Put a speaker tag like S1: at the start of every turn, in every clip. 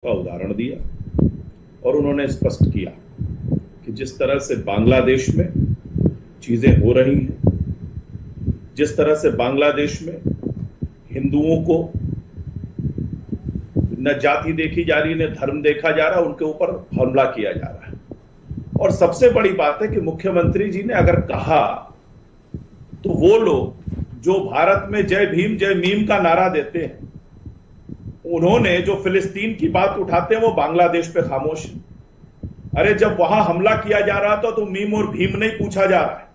S1: का उदाहरण दिया और उन्होंने स्पष्ट किया कि जिस तरह से बांग्लादेश में चीजें हो रही हैं, जिस तरह से बांग्लादेश में हिंदुओं को न जाति देखी जा रही, न धर्म देखा जा रहा, उनके ऊपर हमला किया जा रहा है। और सबसे बड़ी बात है कि मुख्यमंत्री जी ने अगर कहा तो वो लोग जो भारत में जय भीम जय मीम का नारा देते हैं, उन्होंने जो फिलिस्तीन की बात उठाते हैं वो बांग्लादेश पे खामोश है। अरे जब वहां हमला किया जा रहा था तो मीम और भीम नहीं पूछा जा रहा है।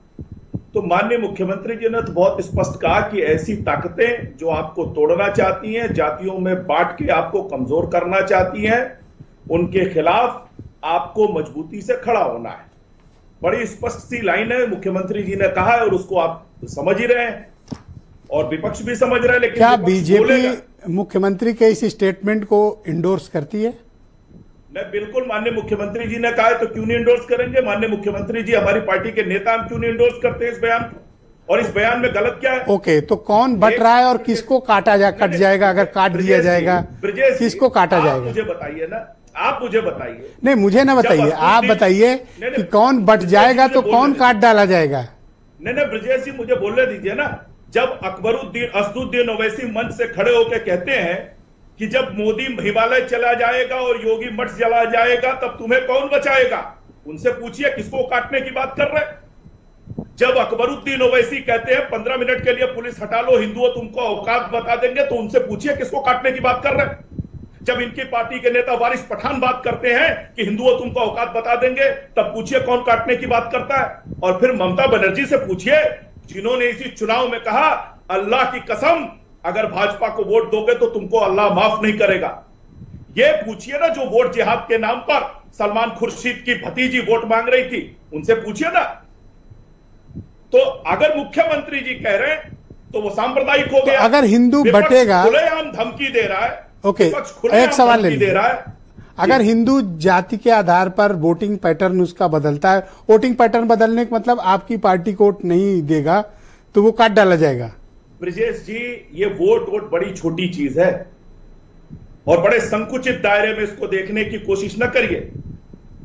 S1: तो माननीय मुख्यमंत्री जी ने तो बहुत स्पष्ट कहा कि ऐसी ताकतें जो आपको तोड़ना चाहती हैं, जातियों में बांट के आपको कमजोर करना चाहती हैं, उनके खिलाफ आपको मजबूती से खड़ा होना है। बड़ी स्पष्ट सी लाइन है, मुख्यमंत्री जी ने कहा है और उसको आप समझ ही रहे हैं और विपक्ष भी समझ रहा है। लेकिन
S2: क्या बीजेपी मुख्यमंत्री के इस स्टेटमेंट को इंडोर्स करती है?
S1: नहीं, बिल्कुल माननीय मुख्यमंत्री जी ने कहा है तो क्यों नहीं इंडोर्स करेंगे। माननीय मुख्यमंत्री जी हमारी पार्टी के नेता, हम क्यों नहीं इंडोर्स करते इस बयान को? और इस बयान में गलत क्या है?
S2: ओके, तो कौन बट रहा है और किसको कट जाएगा? अगर काट दिया जाएगा किसको काटा जाएगा?
S1: मुझे बताइए ना, आप मुझे बताइए।
S2: नहीं, मुझे ना बताइए, आप बताइए कि कौन बट जाएगा तो कौन काट डाला जाएगा।
S1: नहीं, ब्रजेश जी मुझे बोलने दीजिए ना। जब अकबरुद्दीन असदुद्दीन ओवैसी मंच से खड़े होकर कहते हैं कि जब मोदी हिमालय चला जाएगा और योगी मठ चला जाएगा तब तुम्हें कौन बचाएगा, उनसे पूछिए किसको काटने की बात कर रहे हैं। जब अकबरुद्दीन ओवैसी कहते हैं 15 मिनट के लिए पुलिस हटा लो, हिंदुओं तुमको औकात बता देंगे, तो उनसे पूछिए किसको काटने की बात कर रहे हैं। जब इनकी पार्टी के नेता वारिस पठान बात करते हैं कि हिंदुओं तुमको औकात बता देंगे, तब पूछिए कौन काटने की बात करता है। और फिर ममता बनर्जी से पूछिए, जिन्होंने इसी चुनाव में कहा अल्लाह की कसम अगर भाजपा को वोट दोगे तो तुमको अल्लाह माफ नहीं करेगा। ये पूछिए ना, जो वोट जिहाद के नाम पर सलमान खुर्शीद की भतीजी वोट मांग रही थी, उनसे पूछिए ना। तो अगर मुख्यमंत्री जी कह रहे हैं तो वो सांप्रदायिक हो गया।
S2: तो अगर हिंदू बटेगा,
S1: खुलेआम धमकी दे रहा है।
S2: ओके, एक सवाल ले लीजिए। अगर हिंदू जाति के आधार पर वोटिंग पैटर्न उसका बदलता है, वोटिंग पैटर्न बदलने का मतलब आपकी पार्टी को वोट नहीं देगा तो वो काट डाला जाएगा।
S1: ब्रजेश जी, ये वोट बड़ी छोटी चीज है और बड़े संकुचित दायरे में इसको देखने की कोशिश न करिए।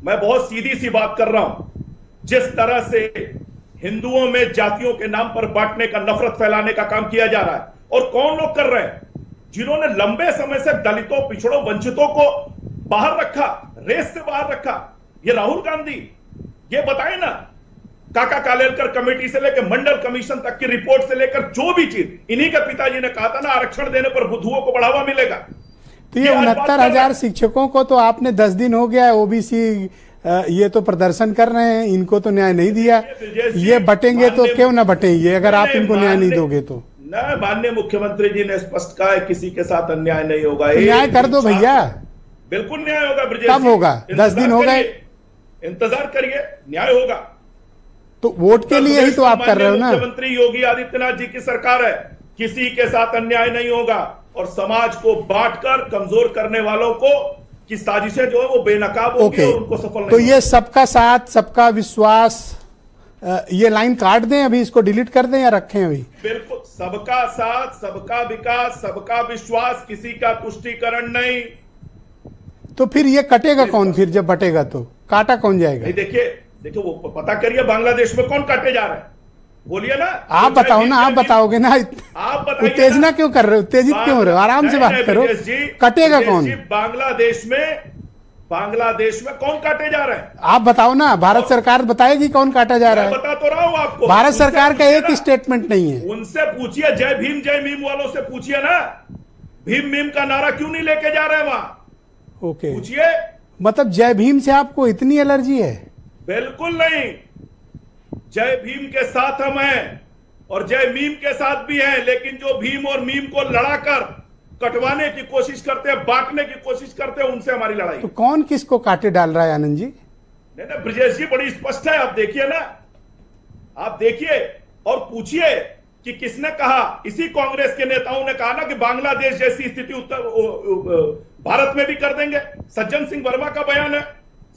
S1: मैं बहुत सीधी सी बात कर रहा हूं। जिस तरह से हिंदुओं में जातियों के नाम पर बांटने का, नफरत फैलाने का काम किया जा रहा है, और कौन लोग कर रहे हैं, जिन्होंने लंबे समय से दलितों, पिछड़ों, वंचितों को बाहर रखा, रेस से बाहर रखा। ये राहुल गांधी, ये बताए ना, काका कालेलकर कमेटी से लेकर मंडल कमीशन तक की रिपोर्ट से लेकर जो भी चीज, इन्हीं के पिताजी ने कहा था ना, आरक्षण देने पर बुद्धुओं को बढ़ावा मिलेगा।
S2: तो ये 69,000 शिक्षकों को तो आपने 10 दिन हो गया है ओबीसी ये तो प्रदर्शन कर रहे हैं, इनको तो न्याय नहीं दिया। ये बटेंगे तो क्यों ना बटे ये, अगर आप इनको न्याय नहीं दोगे तो।
S1: न, माननीय मुख्यमंत्री जी ने स्पष्ट कहा है किसी के साथ अन्याय नहीं होगा।
S2: न्याय कर दो भैया,
S1: बिल्कुल न्याय होगा।
S2: कब होगा? 10 दिन हो गए,
S1: इंतजार करिए, न्याय होगा।
S2: तो वोट के लिए ही तो आप कर रहे हो ना।
S1: मुख्यमंत्री योगी आदित्यनाथ जी की सरकार है, किसी के साथ अन्याय नहीं होगा और समाज को बांटकर कमजोर करने वालों को की साजिशें जो है वो बेनकाब होंगी और उनको सफल नहीं।
S2: तो ये सबका साथ, सबका विश्वास, ये लाइन काट दें अभी, इसको डिलीट कर दें या रखें अभी?
S1: बिल्कुल, सबका साथ, सबका विकास, सबका विश्वास, किसी का तुष्टीकरण नहीं।
S2: तो फिर ये कटेगा कौन? फिर जब बटेगा तो काटा कौन जाएगा?
S1: नहीं, देखिए वो पता करिए बांग्लादेश में कौन काटे जा रहे हैं, बोलिए ना।
S2: आप बताओ ना, आप बताओगे ना।
S1: आप बताइए,
S2: उत्तेजना क्यों कर रहे हो? उत्तेजित क्यों हो रहे हो? आराम से बात करो। कटेगा कौन?
S1: बांग्लादेश में कौन काटे जा रहे हैं?
S2: आप बताओ ना, भारत सरकार बताएगी कौन काटा जा रहा है।
S1: बता तो रहा हूं आपको।
S2: भारत सरकार का एक स्टेटमेंट नहीं है।
S1: उनसे पूछिए, जय भीम जय मीम वालों से पूछिए ना, भीम मीम का नारा क्यों नहीं लेके जा रहे हैं वहां?
S2: ओके,
S1: पूछिए।
S2: मतलब जय भीम से आपको इतनी एलर्जी है?
S1: बिल्कुल नहीं, जय भीम के साथ हम हैं और जय मीम के साथ भी हैं, लेकिन जो भीम और मीम को लड़ाकर कटवाने की कोशिश करते हैं, बांटने की कोशिश करते हैं, उनसे हमारी लड़ाई।
S2: तो कौन किसको काटे डाल रहा है आनंद जी?
S1: नहीं, ब्रजेश जी बड़ी स्पष्ट है, आप देखिए ना, आप देखिए और पूछिए कि किसने कहा। इसी कांग्रेस के नेताओं ने कहा ना कि बांग्लादेश जैसी स्थिति भारत में भी कर देंगे। सज्जन सिंह वर्मा का बयान है,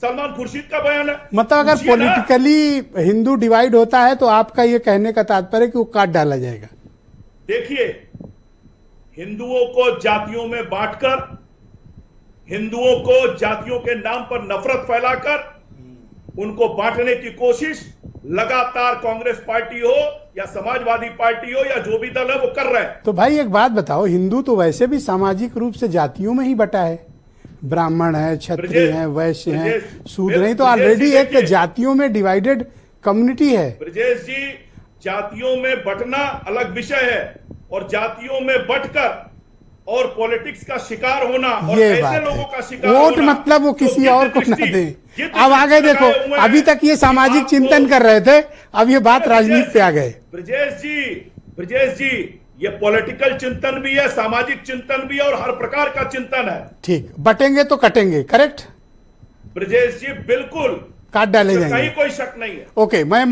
S1: सलमान खुर्शीद का बयान है।
S2: मतलब अगर पॉलिटिकली हिंदू डिवाइड होता है तो आपका ये कहने का तात्पर्य कि वो काट डाला जाएगा?
S1: देखिए, हिंदुओं को जातियों में बांटकर हिंदुओं को जातियों के नाम पर नफरत फैलाकर उनको बांटने की कोशिश लगातार कांग्रेस पार्टी हो या समाजवादी पार्टी हो या जो भी दल है वो कर रहे हैं।
S2: तो भाई एक बात बताओ, हिंदू तो वैसे भी सामाजिक रूप से जातियों में ही बटा है, ब्राह्मण है, क्षत्रिय हैं, वैश्य हैं, शूद्र हैं, तो ऑलरेडी एक जातियों में डिवाइडेड कम्युनिटी है।
S1: ब्रजेश जी, जातियों में बंटना अलग विषय है और जातियों में बंटकर और पॉलिटिक्स का शिकार होना और
S2: ये
S1: ऐसे लोगों का शिकार
S2: वोट
S1: होना,
S2: मतलब वो किसी
S1: तो
S2: और को न दें। अब आगे देखो, अभी तक ये सामाजिक चिंतन कर रहे थे, अब ये बात राजनीति पे आ गए।
S1: ब्रजेश जी, ये पॉलिटिकल चिंतन भी है, सामाजिक चिंतन भी है और हर प्रकार का चिंतन है।
S2: ठीक, बटेंगे तो कटेंगे, करेक्ट
S1: ब्रजेश जी, बिल्कुल
S2: काट डाले जाएंगे,
S1: कहीं कोई शक नहीं है।
S2: ओके, मैं